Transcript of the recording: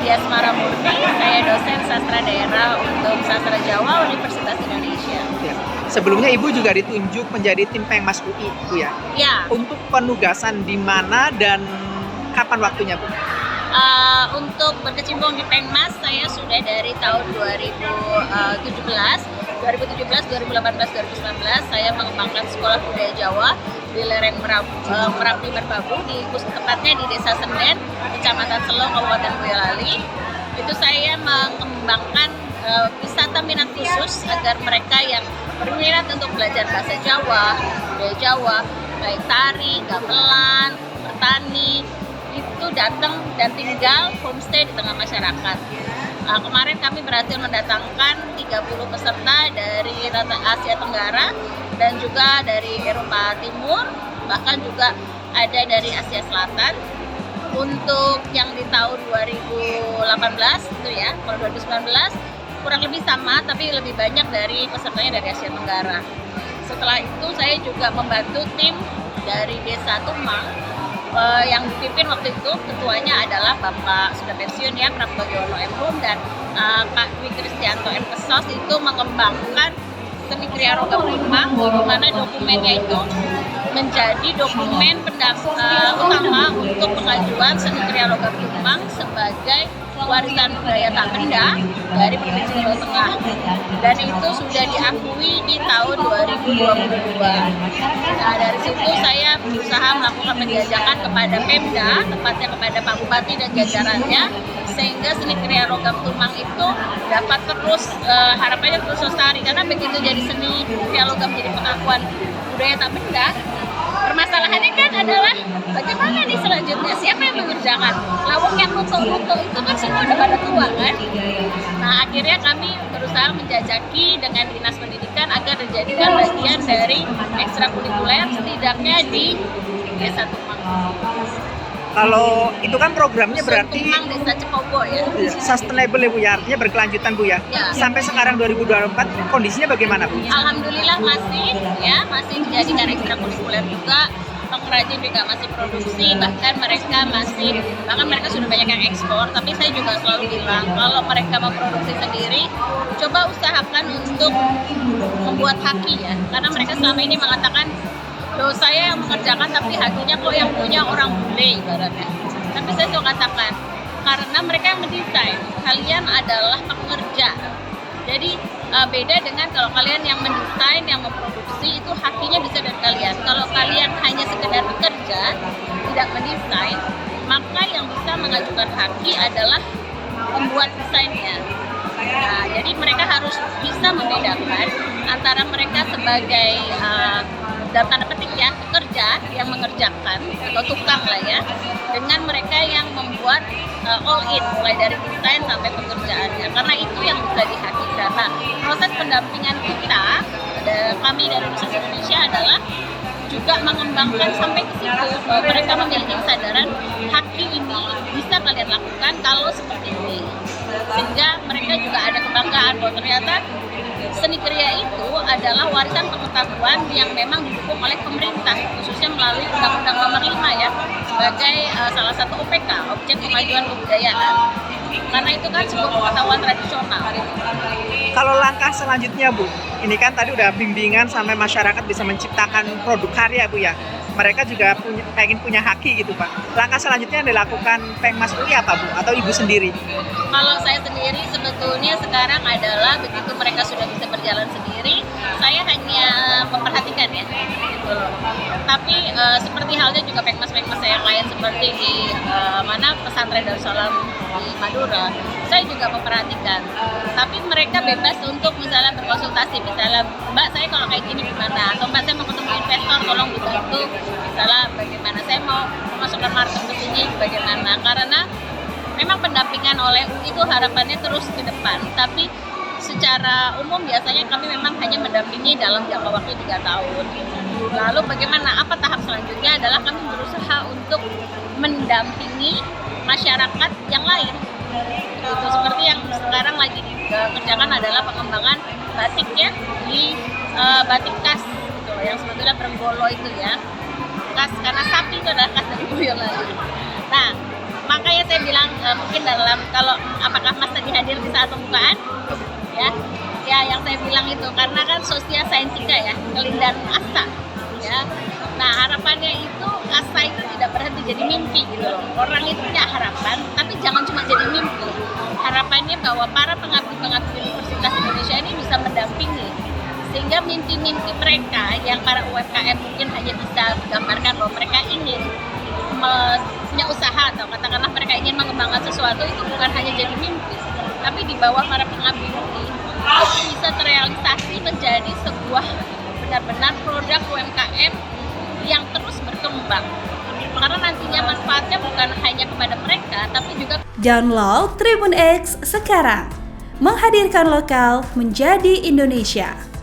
Dias Maramurti, saya dosen sastra daerah untuk sastra Jawa Universitas Indonesia. Ya. Sebelumnya Ibu juga ditunjuk menjadi tim Pengmas UI, Bu ya. Ya, Untuk penugasan di mana dan kapan waktunya, Bu? untuk berkecimpung di Pengmas saya sudah dari tahun 2017, 2018, 2019 saya mengembangkan Sekolah Budaya Jawa di lereng Merapi Merbabu, tepatnya di Desa Senden, Kecamatan Selong, Kabupaten Boyolali. Itu saya mengembangkan wisata minat khusus agar mereka yang berminat untuk belajar bahasa Jawa, budaya Jawa, baik tari, gamelan, bertani, itu datang dan tinggal homestay di tengah masyarakat. Kemarin kami berhasil mendatangkan 30 peserta dari Asia Tenggara dan juga dari Eropa Timur, bahkan juga ada dari Asia Selatan. Untuk yang di tahun 2018 itu ya, kalau 2019 kurang lebih sama, tapi lebih banyak dari pesertanya dari Asia Tenggara. Setelah itu saya juga membantu tim dari Desa Tumang, yang dipimpin waktu itu ketuanya adalah Bapak sudah pensiun ya, Prabodjono M. Hum, dan Pak Dwi Kristianto M. Kesos, itu mengembangkan seni kriya rogam Tumang, di mana dokumennya itu menjadi dokumen utama untuk pengajuan seni kriya rogam Tumang sebagai warisan budaya tak benda dari Provinsi Jawa Tengah, dan itu sudah diakui di tahun 2022. Nah, dari situ saya berusaha melakukan penjajakan kepada Pemda, tepatnya kepada Pak Bupati dan jajarannya, sehingga seni kriya rogam Tumang itu dapat terus harapannya terus lestari, karena begitu jadi seni kriya rogam jadi pengakuan budaya tak benda, permasalahannya kan adalah bagaimana nih selanjutnya, siapa yang mengerjakan? Lawak yang nutuk-nutuk itu kan semua udah pada tua kan. Nah, akhirnya kami berusaha menjajaki dengan Dinas Pendidikan agar dijadikan bagian dari ekstrakurikuler setidaknya di Desa Tumang. Kalau itu kan programnya berarti Tumang Desa Cepogo ya. sustainable ya Bu ya, artinya berkelanjutan Bu ya. Ya. Sampai sekarang 2024 kondisinya bagaimana Bu? Alhamdulillah masih dijadikan ekstrakurikuler juga. Pengrajin juga masih produksi, bahkan mereka sudah banyak yang ekspor. Tapi saya juga selalu bilang, kalau mereka memproduksi sendiri, coba usahakan untuk membuat haki ya, karena mereka selama ini mengatakan, loh saya yang mengerjakan tapi hakinya kok yang punya orang bule ibaratnya. Tapi saya selalu katakan, karena mereka yang mendesain, kalian adalah pekerja. Jadi beda dengan kalau kalian yang mendesain, yang memproduksi, itu hakinya bisa dari kalian. Kalau kalian hanya sekedar bekerja, tidak mendesain, maka yang bisa mengajukan haki adalah membuat desainnya. Nah, jadi mereka harus bisa membedakan antara mereka sebagai dalam tanda petik ya, pekerja yang mengerjakan atau tukang lah ya, dengan mereka yang membuat all in, mulai dari desain sampai pekerjaannya, karena itu yang bisa dihakikan. Nah, proses pendampingan kita, kami dari Universitas Indonesia adalah juga mengembangkan sampai ke situ, bahwa mereka memiliki kesadaran haki ini bisa kalian lakukan kalau seperti ini, sehingga mereka juga ada kebanggaan bahwa ternyata seni kriya itu adalah warisan pengetahuan yang memang didukung oleh pemerintah, khususnya melalui Undang-Undang Nomor 5 ya, sebagai salah satu OPK, Objek Kemajuan Kebudayaan. Karena itu kan sebuah pengetahuan tradisional. Kalau langkah selanjutnya Bu, ini kan tadi udah bimbingan sampai masyarakat bisa menciptakan produk karya Bu ya. Mereka juga pengen punya haki gitu Pak. Langkah selanjutnya yang dilakukan Pengmas UI apa Bu? Atau Ibu sendiri? Kalau saya sendiri sebetulnya sekarang adalah begitu mereka sudah bisa berjalan sendiri, saya hanya memperhatikan ya, gitu loh. Tapi seperti halnya juga Pengmas-Pengmas saya yang lain seperti di pesantren Darussalam di Madura, saya juga memperhatikan. Tapi mereka bebas untuk misalnya berkonsultasi, misalnya Mbak saya kalau kayak gini gimana, atau Mbak saya mau ketemu investor tolong dibantu, misalnya bagaimana saya mau memasukkan market ke sini bagaimana, karena memang pendampingan oleh UI itu harapannya terus ke depan, tapi secara umum biasanya kami memang hanya mendampingi dalam jangka waktu 3 tahun. Lalu bagaimana, apa tahap selanjutnya adalah kami berusaha untuk mendampingi masyarakat yang lain. Itu seperti yang sekarang lagi dikerjakan adalah pengembangan batik ya, di batik khas gitu, yang sebetulnya Brenggolo itu ya, khas karena sapi itu adalah khas dari Boyolali. Nah, makanya saya bilang mungkin dalam kalau apakah Mas tadi hadir di saat pembukaan ya yang saya bilang itu karena kan sosial saintika ya kelindan asa ya. Nah harapannya itu asa itu tidak berhenti jadi mimpi gitu loh. Orang itu punya harapan tapi jangan cuma jadi mimpi. Harapannya bahwa para pengabdi-pengabdi Universitas Indonesia ini bisa mendampingi sehingga mimpi-mimpi mereka yang para UMKM mungkin hanya bisa gambarkan bahwa mereka ingin punya usaha atau katakanlah mereka ingin mengembangkan sesuatu itu bukan hanya jadi mimpi tapi di bawah para pengabdi ini itu bisa terrealisasi menjadi sebuah benar-benar produk UMKM yang terus berkembang karena nantinya manfaatnya bukan hanya kepada mereka tapi juga Download Tribun X sekarang, menghadirkan lokal menjadi Indonesia.